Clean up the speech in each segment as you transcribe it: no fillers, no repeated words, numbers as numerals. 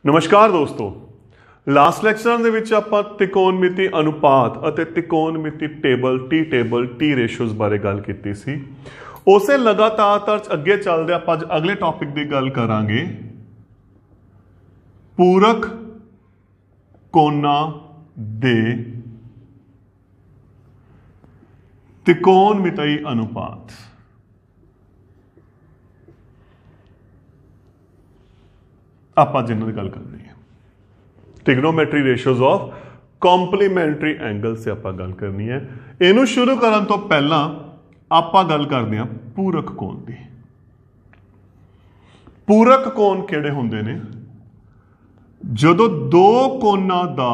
नमस्कार दोस्तों, last lecture ਦੇ ਵਿੱਚ ਆਪਾਂ त्रिकोणमिति अनुपात ਅਤੇ त्रिकोणमिति टेबल टी रेशियोज ਬਾਰੇ ਗੱਲ ਕੀਤੀ ਸੀ। ਉਸੇ ਲਗਾਤਾਰ ਅੱਗੇ ਚੱਲਦੇ ਆਪਾਂ ਅੱਜ ਅਗਲੇ ਟੌਪਿਕ ਦੀ ਗੱਲ ਕਰਾਂਗੇ ਪੂਰਕ ਕੋਣਾਂ ਦੇ त्रिकोणमिति अनुपात। ਆਪਾਂ जिन्हों की गल करनी है trigonometry ratios of complementary angle से आप गल करनी है। इनू शुरू करने तो पहला आप गल करते हैं पूरक कोण की। पूरक कोण किहड़े हुंदे ने? जदों दो कोणां दा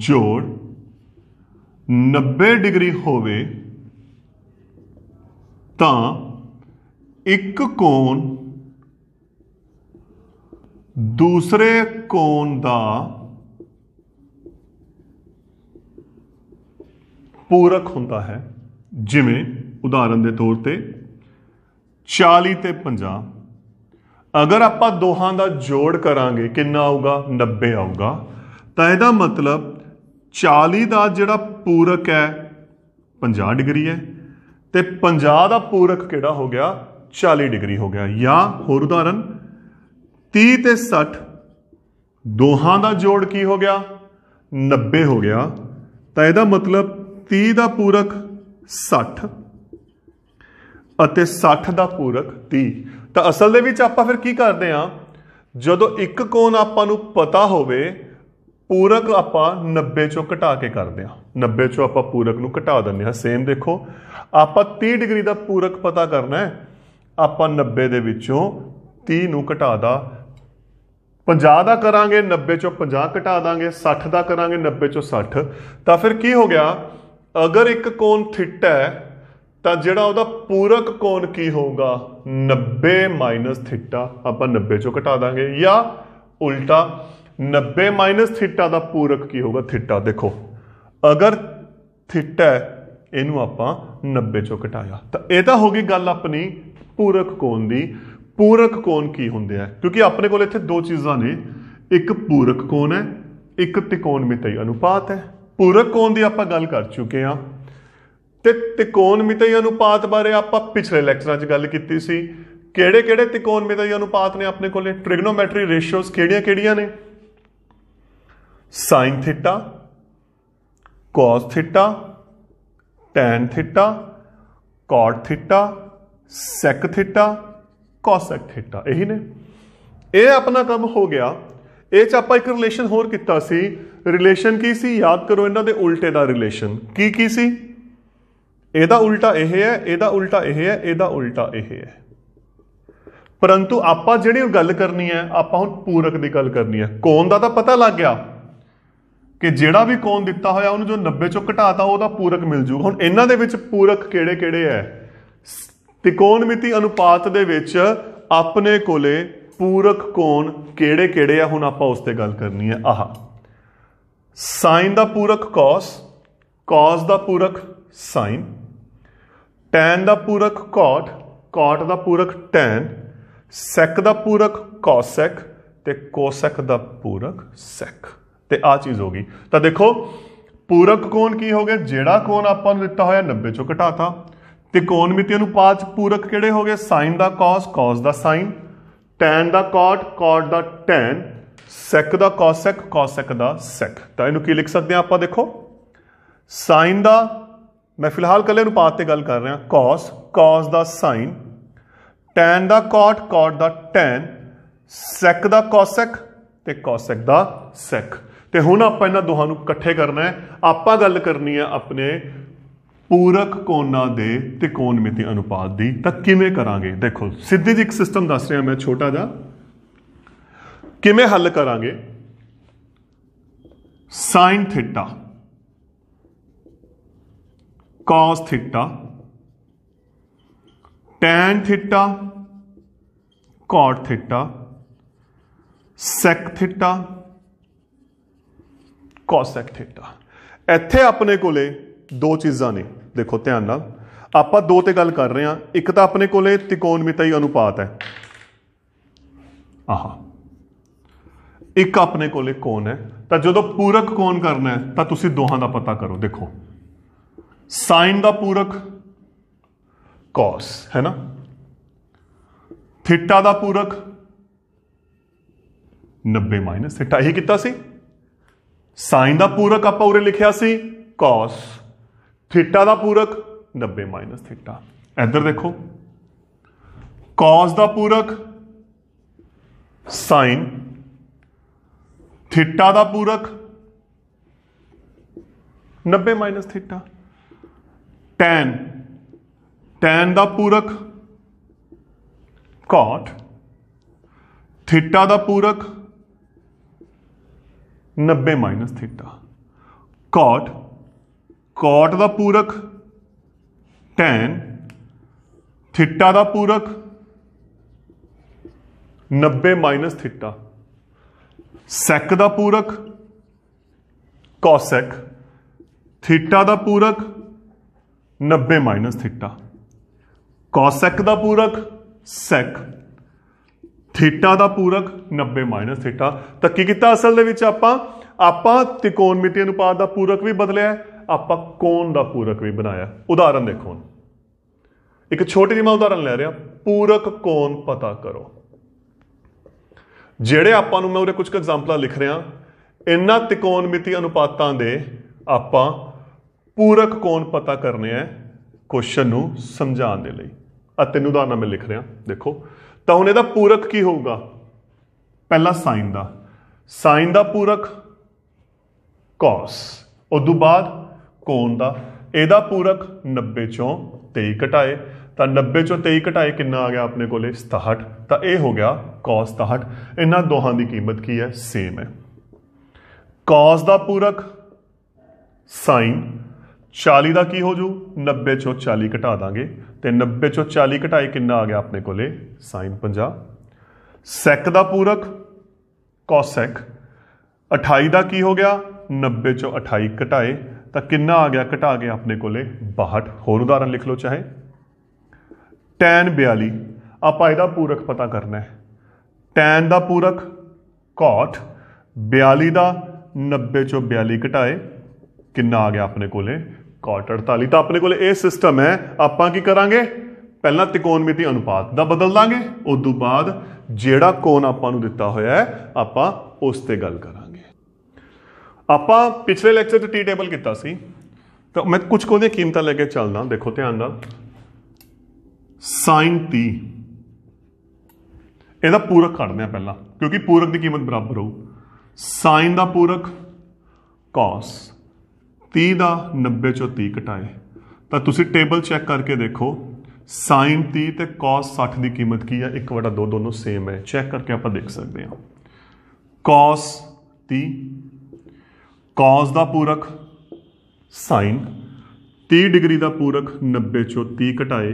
जोड़ 90 डिग्री होवे तां एक कोण दूसरे कोण दा पूरक हुंदा है। जिवें उदाहरण के तौर पर 40 ते 50, अगर आप दोहां दा जोड़ करांगे कितना आऊगा? 90 आऊगा। तो यदा मतलब 40 का जिहड़ा पूरक है 50 डिग्री है, तो 50 का पूरक किहड़ा हो गया? 40 डिग्री हो गया। या होर उदाहरण 30 ते 60, दोहां दा जोड़ की हो गया? 90 हो गया। तो यदा मतलब 30 का पूरक 60 ਅਤੇ 60 का पूरक 30। तो असल दे विच आपां फिर की करते हैं, जदों एक कोण आपां नूं पता होवे पूरक आपां 90 चों घटा के करते हैं। 90 चों आपां पूरक नूं घटा दिंदे हां। सेम देखो, आपां 30 डिग्री का पूरक पता करना है, आपां 90 दे विचों 30 नूं घटा दा 50 का करांगे, 90 चों 50 घटा देंगे, 60 का करांगे, 90 चों 60। तो फिर की हो गया? अगर एक कोण थीटा है तो जिहड़ा उहदा पूरक कोण की होगा? 90 माइनस थीटा। आपां 90 चों घटा देंगे। या उल्टा 90 माइनस थीटा का पूरक की होगा? थीटा। देखो, अगर थीटा है इनू आपां 90 चों घटाया, तो यह तो होगी गल अपनी पूरक कोण की। पूरक कोण की होंदे है? क्योंकि अपने को इत्थे दो चीज़ां ने, एक पूरक कोण है, एक त्रिकोणमिति अनुपात है। पूरक कोण की आपां गल कर चुके हैं, ते त्रिकोणमिति अनुपात बारे आपां पिछले लैक्चरां च गल कीती सी। किहड़े-किहड़े त्रिकोणमिति अनुपात ने अपने कोले? ट्रिग्नोमेट्री रेशियोज किहड़ियां-किहड़ियां ने? Sine theta, cos theta, tan theta, cot theta, sec theta, cosec theta. यही ने। ये अपना काम हो गया। ये च आपां एक रिलेशन होर कीता सी। रिलेशन की सी? याद करो, इन्हां दे उल्टे दा रिलेशन की सी? एदा उल्टा यह है, एदा उल्टा यह है, एदा उल्टा यह है। परंतु आपां जिहड़ी गल करनी है, आपां हुण पूरक की गल करनी है। कोण दा तां पता लग गया कि जिहड़ा भी कोण दिता होया उहनूं जो 90 चों घटाता उहदा पूरक मिल जूगा। हुण इन्हां दे विच पूरक किहड़े-किहड़े है? त्रिकोणमिति अनुपात दे विच अपने कोले पूरक कोण किहड़े-किहड़े आ? हुण आपां उस ते गल करनी है। आह, साइन दा पूरक कॉस, कॉस दा पूरक साइन, टैन दा पूरक कॉट, कॉट दा पूरक टैन, सैक दा पूरक कॉसैक ते कोसैक दा पूरक सैक। ते आ चीज़ होगी। तो देखो, पूरक कोण की हो गया? जिहड़ा कोण आपां नूं दिता होया 90 चों घटाता। त्रिकोणमिति अनुपात पूरक किहड़े हो गए? साइन दा कॉस, कॉस दा साइन, टैन दा कॉट, कॉट दा टैन, सैक दा कॉसैक, कॉसैक दा सैक। तो इनू की लिख सकते हैं आप? देखो, साइन दा, मैं फिलहाल कल अनुपात ते गल कर रहा, कॉस, कॉस दा साइन, टैन दा कॉट, कॉट दा टैन, सैक दा कॉसैक ते कॉसैक दा सैक। ते हुण आपां इन्हां दोहां नूं इकट्ठे करना है। आपां गल करनी है अपने पूरक कोणां दे त्रिकोणमिति अनुपात दी। तां किवें करांगे? देखो, सीधी जी एक सिस्टम दस रहा मैं छोटा जा, किवें हल करांगे। Sine theta, cos theta, tan theta, cot theta, sec theta, cosec theta. इत्थे अपने कोले दो चीज़ां ने। देखो ध्यान नाल, आपां दो ते गल कर रहे हैं। एक तो अपने कोले त्रिकोणमिति अनुपात है, आह एक अपने कोले कोण है, तो जो पूरक कोण करना है तो तुसी दोहां दा पता करो। देखो साइन दा पूरक कॉस है ना, थीटा दा पूरक 90 माइनस थीटा, यही किया सी। साइन दा पूरक आपां उरे लिखिया सी कॉस, थीटा दा पूरक 90 माइनस थीटा। इधर देखो कॉस दा पूरक साइन, थीटा दा पूरक 90 माइनस थीटा। टैन, टैन दा पूरक कॉट, थीटा दा पूरक 90 माइनस थीटा। कॉट, कॉट दा पूरक टैन, थीटा दा पूरक 90 माइनस थीटा। सैक दा पूरक कॉसेक, थीटा दा पूरक 90 माइनस थीटा। कॉसेक दा पूरक सैक, थीटा दा पूरक 90 माइनस थीटा। तो की किया असल दे विच आपां त्रिकोणमिति अनुपात दा पूरक भी बदलिया, आपां कोण दा पूरक भी बनाया। उदाहरण देखो, एक छोटी जी मैं उदाहरण ले रहा, पूरक कोण पता करो। ਜਿਹੜੇ ਆਪਾਂ ਨੂੰ मैं उरे कुछ एग्जाम्पल लिख रहा, इन्हां त्रिकोणमिति अनुपातां दे आपां पूरक कोण पता करने हैं क्वेश्चन नूं समझाउण दे लई। तीन उदाहरण मैं लिख रहा, देखो तो हुण इहदा पूरक की होऊगा। पहला साइन दा, साइन दा पूरक कॉस, उदों बाद कोण दा, इहदा पूरक 90 चों 23 घटाए, तो 90 चों 23 घटाए कितना आ गया अपने को 67, तो यह हो गया कॉस 67। इन्हां दोहां की कीमत की है, सेम है। कॉस का पूरक साइन 40 का की हो जू, 90 चों 40 घटा देंगे, तो 90 चों 40 घटाए कितना आ गया अपने को साइन 50। सैक का पूरक कॉसैक 28 का की हो गया, 90 चों 28 घटाए तो कितना आ गया, घटा गया अपने को 62। होर उदाहरण लिख लो चाहे। टैन 42, आपां इहदा पूरक पता करना है। टैन का पूरक कॉट 42 का 90 चों 42 घटाए कितना आ गया अपने को कॉट 48। तो अपने को यह सिस्टम है, आपां की करांगे पहला त्रिकोणमिति अनुपात दा बदल दांगे, उदों बाद जिहड़ा कोण आपां नूं दिता होया है आपां उस ते गल करांगे। आपां पिछले लैक्चर च टी टेबल किया सी, तो मैं कुछ को कीमतां लेके चलदा। देखो ध्यान नाल, साइन 30 ਇਹਦਾ पूरक ਕੱਢਦੇ पहला, क्योंकि पूरक की कीमत बराबर हो। साइन का पूरक कॉस 30 का 90 चों 30 घटाए, तो तुसी टेबल चेक करके देखो साइन 30 ते कॉस 60 की कीमत की है, 1/2 दोनों सेम है। चेक करके आप देख सकते हैं। कॉस 30, कॉस का पूरक साइन 30 डिग्री का पूरक 90 चों 30 घटाए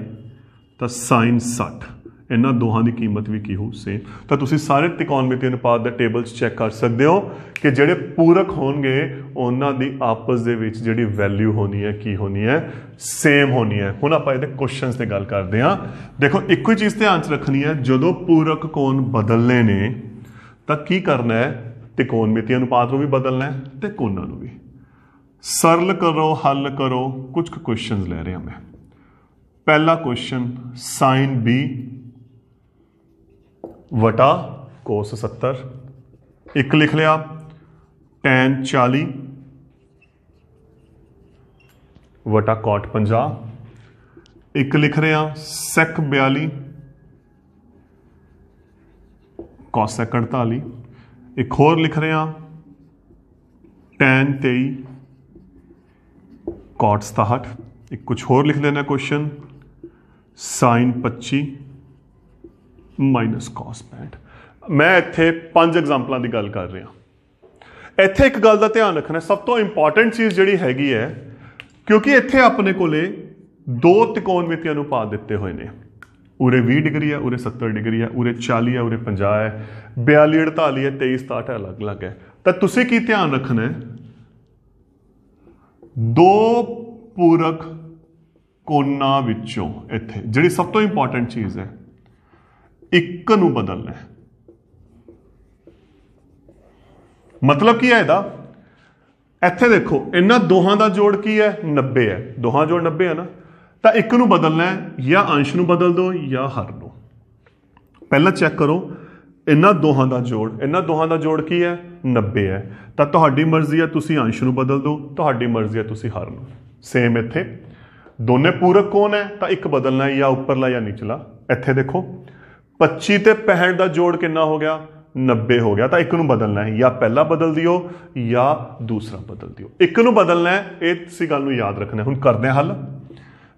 तो साइन 60। इन्हां दोहां की कीमत भी की हो सेम। तो तुसी सारे त्रिकोणमिति अनुपात के टेबल चेक कर सकते हो कि ਜਿਹੜੇ पूरक होणगे उन्हां दी आपस दे विच जिहड़ी वैल्यू होनी है की होनी है, सेम होनी है। हुण आपां इहदे क्वेश्चनस ते गल करते हैं। देखो एक ही चीज़ ध्यान च रखनी है, जदों पूरक कोण बदलने ने तो की करना है, त्रिकोणमिति अनुपात नूं भी बदलना है ते कोणां नूं भी। सरल करो, हल करो, कुछ क्वेश्चन ले रहा मैं। पहला क्वेश्चन साइन बी वटा कोस 70, एक लिख लिया टैन 40 वटा कॉट 50, एक लिख रहे सैक 42 कॉसैक 48, एक होर लिख रहे टैन 23 कॉट 67, एक कुछ होर लिख लेना क्वेश्चन साइन 25 माइनस कॉस 65। मैं इत्थे 5 एग्जाम्पलों की गल कर रहा। इत्थे एक गल का ध्यान रखना, सब तो इंपॉर्टेंट चीज़ जिहड़ी हैगी है, क्योंकि इत्थे अपने कोले 2 त्रिकोणमिति अनुपात दिते हुए हैं। उरे 20 डिग्री है, उरे 70 डिग्री है, उरे 40 है, उरे 50 है, 42 48 है, 23 67 अलग अलग है। तो तुसीं की ध्यान रखना है, 2 पूरक कोणां विचों इत्थे जिहड़ी सब तो इंपॉर्टेंट चीज़ है, एक नूं बदलना है। मतलब ਕੀ ਹੈ ਇਹਦਾ, ਇੱਥੇ ਦੇਖੋ ਇਹਨਾਂ ਦੋਹਾਂ ਦਾ ਜੋੜ ਕੀ ਹੈ 90 ਹੈ, ਦੋਹਾਂ ਜੋੜ 90 ਹੈ ਨਾ, ਤਾਂ ਇੱਕ ਨੂੰ ਬਦਲਣਾ ਹੈ, ਜਾਂ ਅੰਸ਼ ਨੂੰ ਬਦਲ ਦਿਓ ਜਾਂ ਹਰ ਨੂੰ। ਪਹਿਲਾਂ ਚੈੱਕ ਕਰੋ ਇਹਨਾਂ ਦੋਹਾਂ ਦਾ ਜੋੜ ਕੀ ਹੈ 90 ਹੈ, ਤਾਂ ਤੁਹਾਡੀ ਮਰਜ਼ੀ ਹੈ ਤੁਸੀਂ ਅੰਸ਼ ਨੂੰ ਬਦਲ ਦਿਓ, ਤੁਹਾਡੀ ਮਰਜ਼ੀ ਹੈ ਤੁਸੀਂ ਹਰ ਨੂੰ। ਸੇਮ ਇੱਥੇ ਦੋਨੇ ਪੂਰਕ ਕੌਣ ਹੈ, ਤਾਂ ਇੱਕ ਬਦਲਣਾ ਹੈ, ਜਾਂ ਉੱਪਰਲਾ ਜਾਂ ਨਿਚਲਾ। ਇੱਥੇ ਦੇਖੋ 25 ਤੇ 65 ਦਾ ਜੋੜ ਕਿੰਨਾ ਹੋ ਗਿਆ 90 ਹੋ ਗਿਆ, ਤਾਂ ਇੱਕ ਨੂੰ ਬਦਲਣਾ ਹੈ, ਜਾਂ ਪਹਿਲਾ ਬਦਲ ਦਿਓ ਜਾਂ ਦੂਸਰਾ ਬਦਲ ਦਿਓ। ਇੱਕ ਨੂੰ ਬਦਲਣਾ ਹੈ, ਇਹ ਤੁਸੀਂ ਗੱਲ ਨੂੰ ਯਾਦ ਰੱਖਣਾ। ਹੁਣ ਕਰਦੇ ਹਾਂ ਹੱਲ।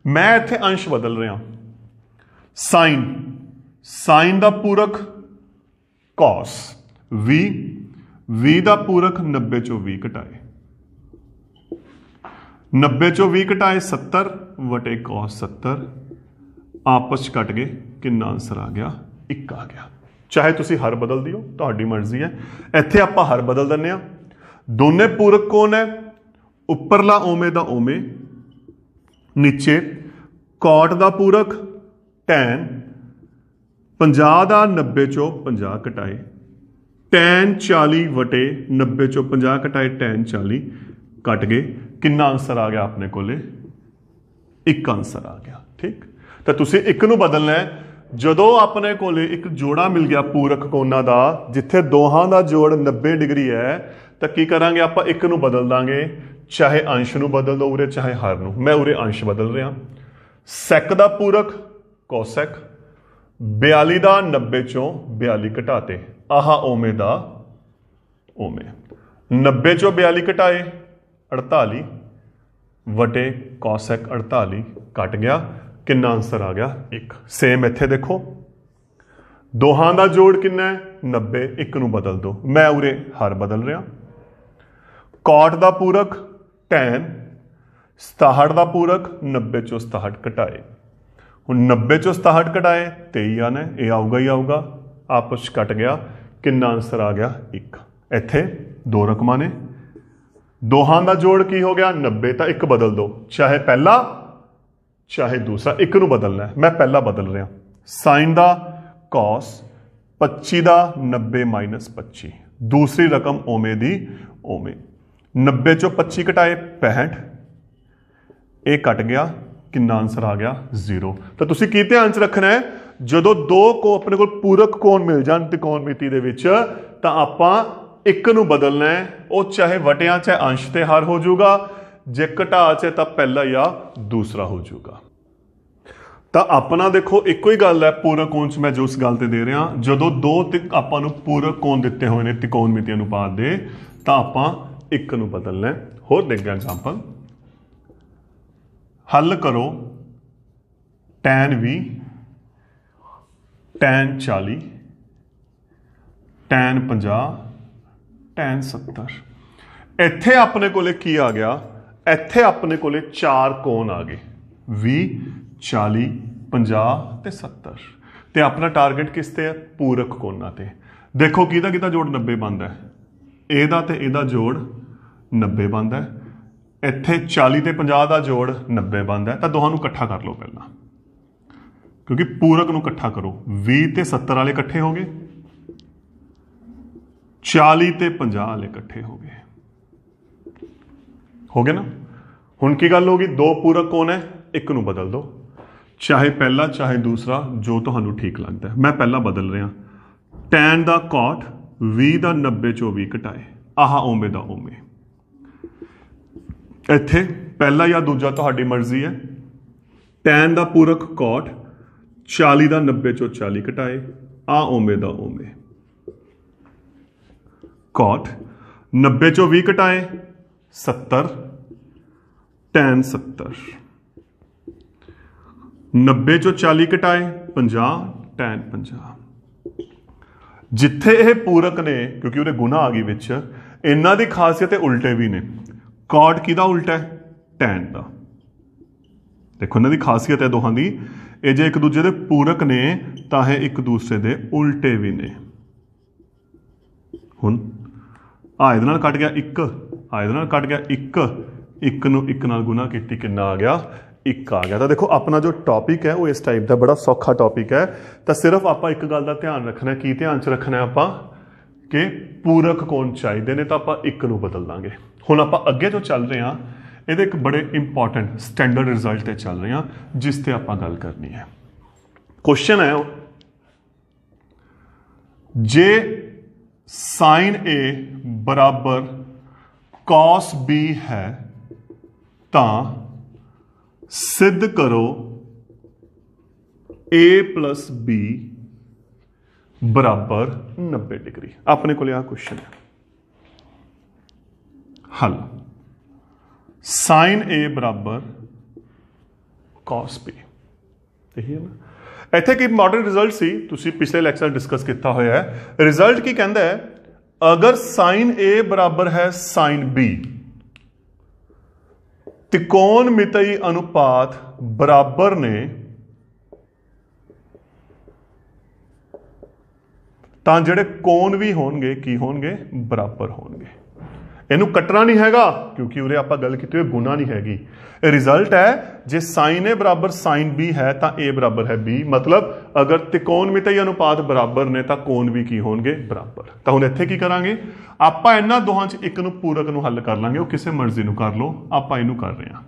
मैं इत्थे अंश बदल रहा, साइन का पूरक कॉस, वी का पूरक 90 चो 20 घटाए, 90 चो 20 घटाए 70 वटे कॉस 70, आपस कट गए, कितना आंसर आ गया 1 आ गया। चाहे तुसी हर बदल दियो, तुहाडी मर्जी है। इत्थे आपां हर बदल दिंदे आ। दोने पूरक कौन है, उपरला ओमे दा ओमे, नीचे कॉट का पूरक टैन, 50 का 90 चो 50 घटाए, टैन 40 वटे 90 चो 50 घटाए, टैन 40 कट गए, कितना आंसर आ गया अपने कोले 1 आंसर आ गया। ठीक, तो तुसी एक नू बदलना है। जदों अपने कोले एक जोड़ा मिल गया पूरक कोना का, जिथे दोहां का जोड़ 90 डिग्री है, तो की करांगे आपां एक नू बदल दांगे, चाहे अंश नू बदल दो उरे, चाहे हर नू। मैं उरे अंश बदल रहा। सैक का पूरक कोसैक, 42 का 90 चो 42 घटाते, आह ओमे दा ओमे, 90 चो 42 घटाए 48 वटे कोसैक 48 कट गया, कितना आंसर आ गया 1। सेम इत्थे देखो दोहां का जोड़ कितना है 90, एक नू बदल दो, मैं उरे हर बदल रहा। कॉट का पूरक टैन, 67 का पूरक 90 चो 67 घटाए, हुण 90 चो 67 घटाए 23 आना, ये आऊगा ही आऊगा, आपस कट गया, कितना आंसर आ गया 1। इत्थे दो रकमां ने, दोहां का जोड़ की हो गया 90, तो एक बदल दो, चाहे पहला चाहे दूसरा, एक नू बदलना है। मैं पहला बदल रहा। साइन का कॉस, 25 का 90 माइनस 25, दूसरी रकम ओमे दी ओमे, 90 चो 25 घटाए 65, ये कट गया, कितना आंसर आ गया 0। तो तुसी की ध्यान च रखना है, जदों दो को अपने को पूरक कोण मिल जाण त्रिकोणमिति दे विच, तां आपां एक नू बदलना है, वो चाहे वटिया चाहे अंश ते हर हो जाऊगा, जे घटा च तां पहला या दूसरा हो जाऊगा। तो अपना देखो एको ही गल है, पूरक कोण च मैं जो उस गल ते दे रहा, जदों दो आपां नू पूरक कोण दिते हुए ने त्रिकोणमिति अनुपात दे, तां आपां एक नू बदलना है। होर देखते हैं एग्जाम्पल। हल करो टैन 20, टैन 40, टैन 50, टैन 70। इत्थे अपने कोले की आ गया, इत्थे अपने कोले 4 कोण आ गए, 20, 40, 50 ते 70, ते अपना टारगेट किस ते है पूरक कोणा ते। देखो किहदा जोड़ 90 बनता है, एदा ते एदा जोड़ 90 बनता है, इत्थे 40 ते 50 का जोड़ 90 बनता है, तो दोहां नू इकट्ठा कर लो पहला, क्योंकि पूरक नू इकट्ठा करो। 20 ते 70 वाले इकट्ठे हो गए, 40 ते 50 वाले इकट्ठे हो गए ना। हुण की गल होगी, दो पूरक कौन है, एक नू बदल दो, चाहे पहला चाहे दूसरा, जो तुहानू ठीक लगता है। मैं पहला बदल रहा। टैन का कॉट, 20 का 90 चो 20 घटाए, आह ओमे दा ओमे, इत्थे पहला या दूजा तुहाडी मर्जी है। टैन का पूरक कॉट, 40 का 90 चो 40 घटाए, आ ओमे दा ओमे, कॉट 90 चो 20 घटाए 70, टैन 70, 90 चो 40 घटाए 50, टैन 50। जिथे ये पूरक ने, क्योंकि उहदे गुणा आ गई विच, इन्हां दी खासियत उल्टे भी ने। कॉट किहदा उल्टा है, टैन का। देखो इन्हां दी खासियत है दोहां दी, ये जे एक दूजे दे पूरक ने तां ये एक दूसरे दे उल्टे भी ने। हुण आ इहदे नाल कट गया 1, आ इहदे नाल कट गया 1, 1 नूं 1 नाल गुणा कीती, कितना आ गया 1 आ गया। तो देखो अपना जो टॉपिक है वो इस टाइप का बड़ा सौखा टॉपिक है। तो सिर्फ आप एक गल का ध्यान रखना है, की ध्यान च रखना है आपां कि पूरक कोण चाहिए ने तो आप एक नूं बदल देंगे। हुण आप अगे जो चल रहे हैं ये एक बड़े इंपॉर्टेंट स्टैंडर्ड रिजल्ट ते चल रहे हैं जिस ते आप गल करनी है। क्वेश्चन है जे साइन ए बराबर कॉस बी है तो सिद्ध करो ए प्लस बी बराबर 90 डिग्री। अपने को क्वेश्चन है हल साइन ए बराबर कॉस बी यही है ना। इत्थे की इंपॉर्टेंट रिजल्ट सी तुसी पिछले लैक्चर डिस्कस किया होया है। रिजल्ट की कहता है अगर साइन ए बराबर है साइन बी त्रिकोणमितीय अनुपात बराबर ने तो जेडे कोण भी होणगे की होणगे बराबर होणगे। इनू कटना नहीं हैगा क्योंकि उरे आप गल की हुई गुना नहीं हैगी। रिजल्ट है जे साइन ए बराबर साइन बी है तो ए बराबर है बी, मतलब अगर त्रिकोणमितीय अनुपात बराबर ने तो कोण भी की होणगे बराबर। तो हुण इत्थे की करांगे आप इन्हां दोहां च एक नूं पूरक नूं हल कर लांगे, किसी मर्जी नूं कर लो। आप इनू कर रहे हैं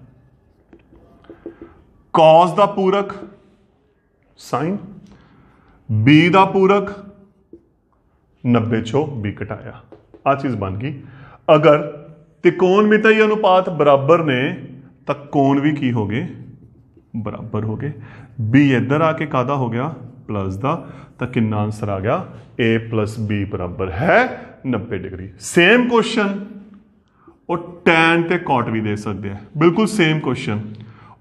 कॉस दा पूरक साइन, बी दा पूरक 90 चो बी घटाया, आ चीज बन गई। अगर त्रिकोणमितीय अनुपात बराबर ने तो कोण भी की हो गए बराबर हो गए। बी इधर आके कादा हो गया प्लस दा, तो कितना आंसर आ गया ए प्लस बी बराबर है 90 डिग्री। सेम क्वेश्चन वो टैन ते कॉट भी दे सकते हैं, बिल्कुल सेम क्वेश्चन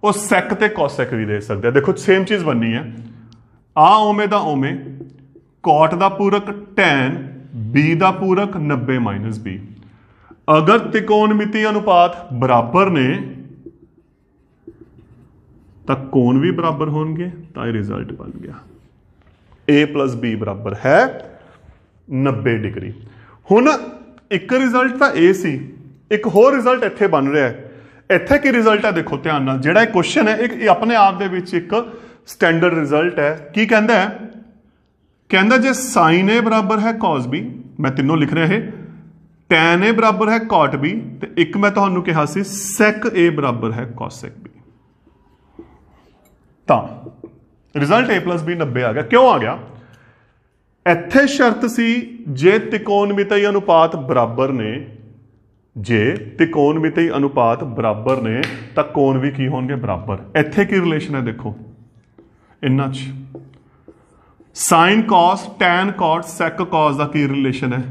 वो सैक ते कॉसेक भी दे सकते हैं। देखो सेम चीज बननी है, आ ओमे दा ओमे, कॉट दा पूरक टैन, बी दा पूरक 90 माइनस बी। अगर त्रिकोणमितीय अनुपात बराबर ने तो कोण भी बराबर होंगे, तो रिजल्ट बन गया ए प्लस बी बराबर है 90 डिग्री। हुण एक रिजल्ट तो ए सी, एक होर रिजल्ट इत्थे बन रहा है। इत्थे की रिजल्ट है देखो ध्यान नाल, जिहड़ा क्वेश्चन है एक अपने आप दे विच एक स्टैंडर्ड रिजल्ट है। की कहंदा है, कहंदा जे साइन ए बराबर है कॉस बी, मैं तीनों लिख रहा है, टैन ए बराबर है कॉट बी, तो एक मैं तुहानू कहा सी सैक ए बराबर है कॉसेक बी। तो रिजल्ट ए प्लस बी 90 आ गया। क्यों आ गया? इत्थे शर्त सी जे त्रिकोणमितीय अनुपात बराबर ने, जे त्रिकोणमितीय अनुपात बराबर ने तो कोण भी की होंगे बराबर। इत्थे की रिलेशन है देखो इन्हां च sine cos, tan cot, sec cos का की रिलेशन है,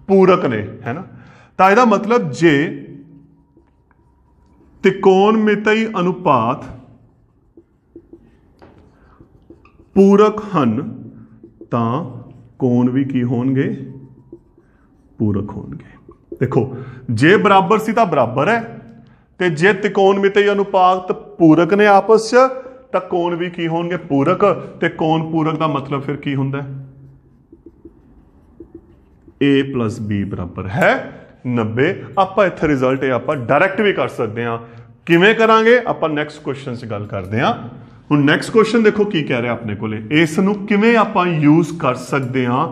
पूरक ने, है ना। तो इसका मतलब जे त्रिकोणमितीय अनुपात पूरक हन तो कोण भी की होणगे पूरक होणगे। देखो जे बराबर सी तो बराबर है, ते जे त्रिकोणमितीय अनुपात पूरक ने आपस च तो कोण भी की होणगे पूरक, ते कोण पूरक का मतलब फिर की हुंदा है ए प्लस बी बराबर है 90। आप इत्थे रिजल्ट ये आप डायरैक्ट भी कर सकते हैं। किवें करांगे आप नेक्स्ट क्वेश्चन से गल करते हैं। हुण नेक्स्ट क्वेश्चन देखो की कह रहा अपने कोले, इस नूं किवें आप यूज कर सकते हैं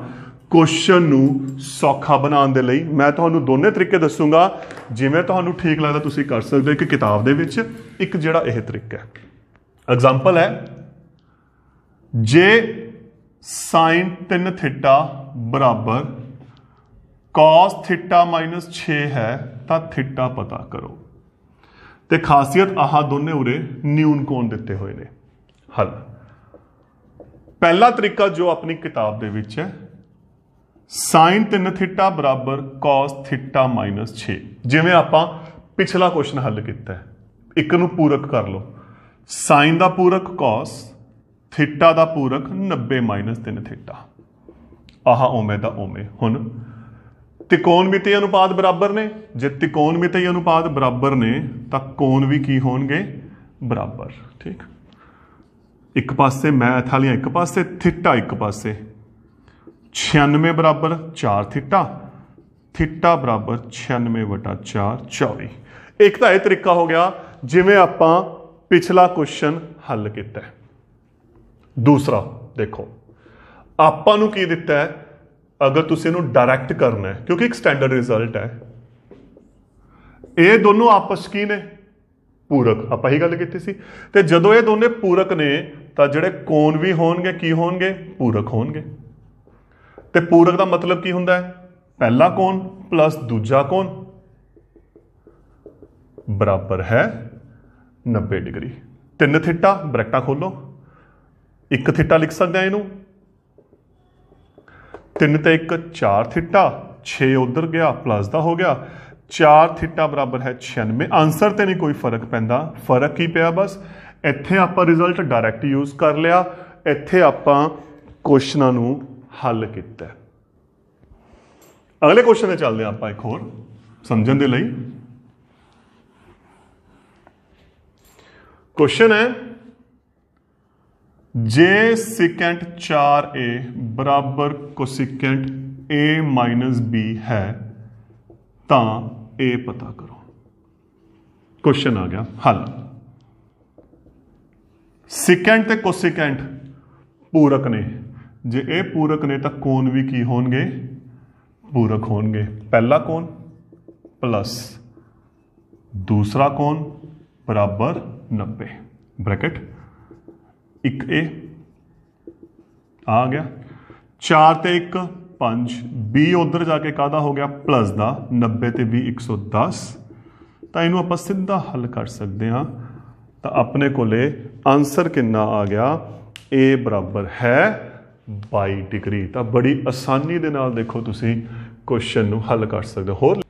क्वेश्चन नूं सौखा बनाने दे लई। मैं तुहानूं दोने तरीके दसूंगा, जिवें तुहानूं ठीक लगदा तुसीं कर सकदे हो। कि किताब दे विच एक जिहड़ा यह तरीका है, एग्जाम्पल है जे साइन 3 थीटा बराबर कॉस थीटा माइनस 6 है तो थीटा पता करो। ते खासियत आह दोने उरे न्यून कोण दिते हुए ने। हल पहला तरीका जो अपनी किताब दे विच है, साइन 3 थीटा बराबर कॉस थीटा माइनस 6, जिवें आपां पिछला क्वेश्चन हल किया है, एक नूं पूरक कर लो। साइन दा पूरक कॉस, थीटा दा पूरक 90 माइनस 3 थीटा, आह ओमे दा ओमे। हुण त्रिकोणमितीय अनुपात बराबर ने, जे त्रिकोणमितीय अनुपात बराबर ने तो कोण भी की होणगे बराबर। ठीक, एक पासे मैथ वालियां एक पासे, थीटा एक पासे, 96 बराबर 4 थीटा, थीटा बराबर 96/4 24। एक तो यह तरीका हो गया जिवें आपां पिछला क्वेश्चन हल किया है। दूसरा देखो आपां नूं की दिता है, अगर तुसीं इहनूं डायरैक्ट करना है, क्योंकि एक स्टैंडर्ड रिजल्ट है, ये दोनों आपस की ने पूरक, आपां ही गल कीती सी। ते जदों ये दोने पूरक ने तां जिहड़े कोण भी होणगे की होणगे, पूरक होणगे। ते पूरक दा मतलब की हुंदा है, पहला कोण प्लस दूजा कोण बराबर है 90 डिग्री। 3 थीटा ब्रैकेटां खोलो, 1 थीटा लिख सकते हैं इनू, 3 ते 1 4 थीटा, 6 उधर गया प्लस का हो गया, 4 थीटा बराबर है 96। आंसर ते नहीं कोई फर्क पैंदा, फर्क की पिया बस इत्थे आपां रिजल्ट डायरैक्ट यूज कर लिया, इत्थे आपां क्वेश्चनां नूं हल किया। अगले क्वेश्चन में चलते हैं आपां एक होर समझण दे लई। क्वेश्चन है जे सिकेंट 4a बराबर कोसिकेंट a माइनस b है तां a पता करो। क्वेश्चन आ गया हल। सिकेंट ते कोसिकेंट पूरक ने, जे ए पूरक ने तो कोण भी की होणगे, पूरक होणगे। पहला कोण प्लस दूसरा कोण बराबर 90 ब्रैकेट 1a आ गया, 4 ते 1 5, b उधर जाके कादा हो गया प्लस का, 90 ते 20 110। तो इनू आप सीधा हल कर सकते हैं, तो अपने कोले आंसर कितना आ गया, a बराबर है 22 डिग्री। तो बड़ी आसानी दे नाल देखो तुसी क्वेश्चन नू हल कर सकते हो। होर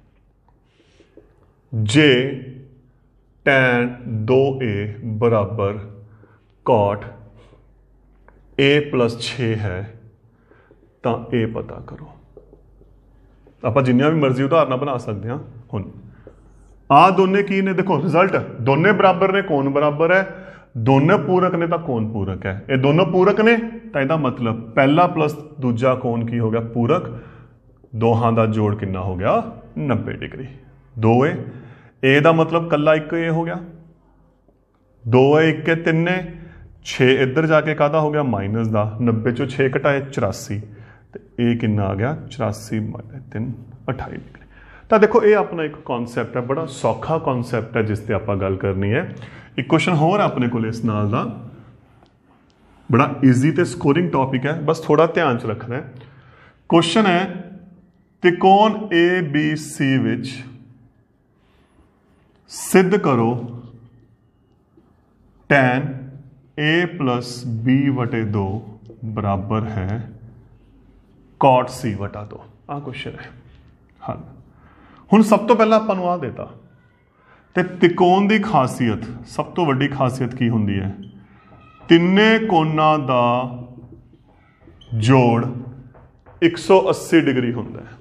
जे tan 2a बराबर cot a प्लस 6 है तो a पता करो। आप जिन्नियां भी मर्जी उदाहरण बना सकते हैं। हुण आ दोने की ने, देखो रिजल्ट दोने बराबर ने, कौन बराबर है, दोनों पूरक ने तो कौन पूरक है, ये दोनों पूरक ने तो यदा मतलब पहला प्लस दूजा कौन की हो गया पूरक, दोहां का जोड़ कितना हो गया 90 डिग्री। 2a ए दा मतलब कला 1a हो गया, 2a 1 3 6 इधर जाके कादा हो गया माइनस का, 90 चो 6 घटाए 84, तो ए कितना आ गया 84 - 3 28 डिग्री। तो देखो ये अपना एक कॉन्सैप्ट है, बड़ा सौखा कॉन्सैप्ट है जिससे आप गल करनी है। एक क्वेश्चन होर अपने को इस नाल दा, बड़ा ईजी तो स्कोरिंग टॉपिक है, बस थोड़ा ध्यान च रखना है। क्वेश्चन है त्रिकोण ABC विच सिद्ध करो tan a प्लस b वटे 2 बराबर है cot c वटा 2। आ क्वेश्चन है हल। हुण सब तो पहला आपां नूं आ देता, ते त्रिकोण की खासियत, सब तो वड्डी खासियत की हुंदी है, तिन्ने कोणां दा जोड़ 180 डिग्री हुंदा है।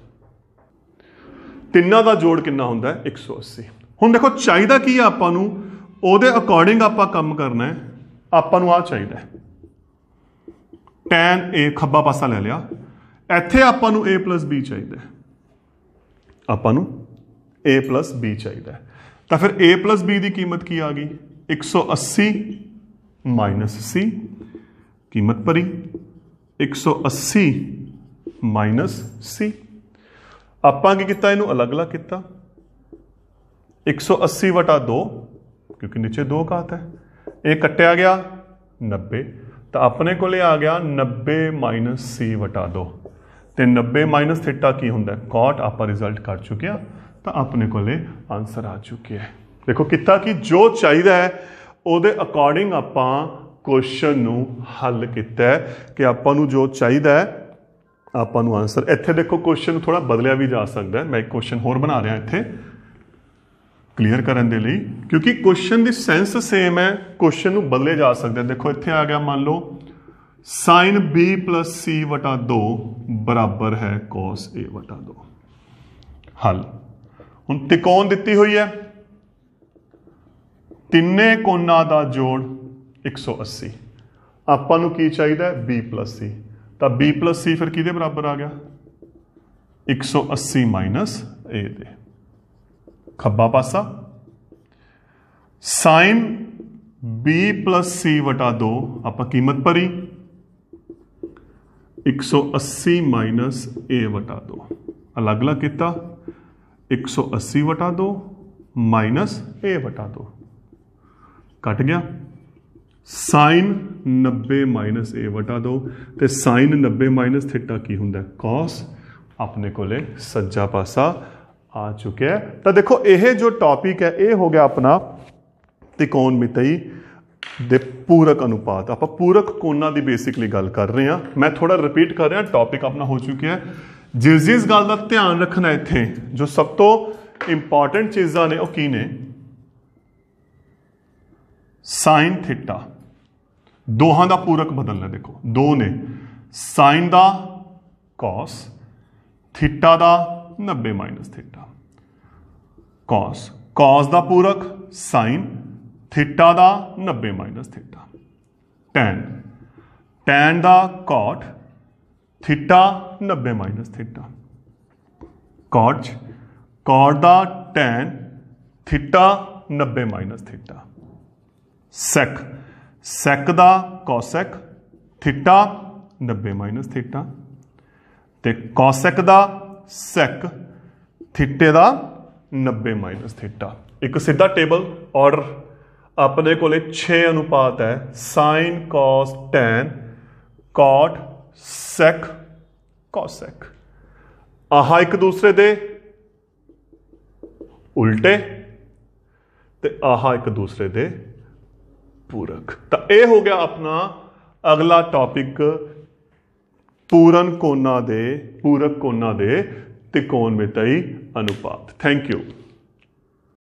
तिन्ना दा जोड़ कितना हुंदा है 180। हुण देखो चाहिदा की आपां नूं, ओहदे अकॉर्डिंग आपां काम करना है। आपां नूं आ चाहिदा है tan a, खब्बा पासा ले लिया, इत्थे आपां नूं a प्लस b चाहिदा है, आपां नूं a प्लस b चाहिदा है। तो फिर a प्लस b की कीमत की आ गई 180 माइनस c, कीमत भरी 180 माइनस c। आपां की किता, इनू अलग अलग किता, 180 वटा 2 क्योंकि नीचे 2 घात है, ये कट्टिया गया 90, तो अपने को आ गया 90 माइनस c वटा 2, तो 90 माइनस थीटा की होंगे कॉट। आप रिजल्ट कर चुके हैं, तो अपने को आंसर आ चुके हैं। देखो किता कि जो चाहिए है ਉਹਦੇ अकॉर्डिंग ਆਪਾਂ क्वेश्चन ਨੂੰ हल किया है कि ਆਪਾਂ ਨੂੰ जो चाहिए है ਆਪਾਂ ਨੂੰ आंसर। ਇੱਥੇ देखो क्वेश्चन थोड़ा बदलिया भी जा सकता है, मैं एक क्वेश्चन होर बना रहा ਇੱਥੇ क्लीयर करने के लिए, क्योंकि क्वेश्चन की सेंस सेम है, क्वेश्चन ਨੂੰ बदले जा सकते हैं। देखो ਇੱਥੇ आ गया, मान लो साइन b प्लस c वटा 2 बराबर है cos a वटा 2। हल हुण त्रिकोण दी हुई है, तिन्ने कोणां दा जोड़ 180, आपां नूं की चाहिए b प्लस c, तो b प्लस c फिर किहदे बराबर आ गया 180 माइनस a दे, खब्बा पासा साइन b प्लस c वटा 2 आपां कीमत भरी 180 माइनस ए वटा 2 अलग अलग किया 180 वटा 2 माइनस ए वटा 2 कट गया साइन 90 माइनस ए वटा 2 तो साइन 90 माइनस थीटा की हुंदा कॉस अपने कोले सज्जा पासा आ चुका है। तो देखो यह जो टॉपिक है ये हो गया अपना त्रिकोणमिति दे पूरक अनुपात। आप पूरक कोणों की बेसिकली गल कर रहे हैं। मैं थोड़ा रिपीट कर रहा टॉपिक अपना हो चुका है। जिस गल का ध्यान रखना इत्थे जो सब तो इंपॉर्टेंट चीज़ां ने की ने साइन थीटा दोहां दा पूरक बदलना। देखो दो ने साइन दा कॉस थीटा दा 90 माइनस थीटा कॉस कॉस दा पूरक साइन थीटा दा 90 माइनस थीटा टैन टैन दा cot theta 90 minus theta cot cot दा tan theta 90 minus theta sec sec दा कॉसेक थीटा 90 माइनस थीटा ते कॉसेक दा सेक थीटे दा 90 माइनस थीटा। एक सीधा टेबल और अपने को 6 अनुपात है sine cos tan cot sec cosec. आह एक दूसरे दे उल्टे ते आह एक दूसरे दे पूरक। तो यह हो गया अपना अगला टॉपिक पूरक कोणों दे त्रिकोणमिति अनुपात। Thank you.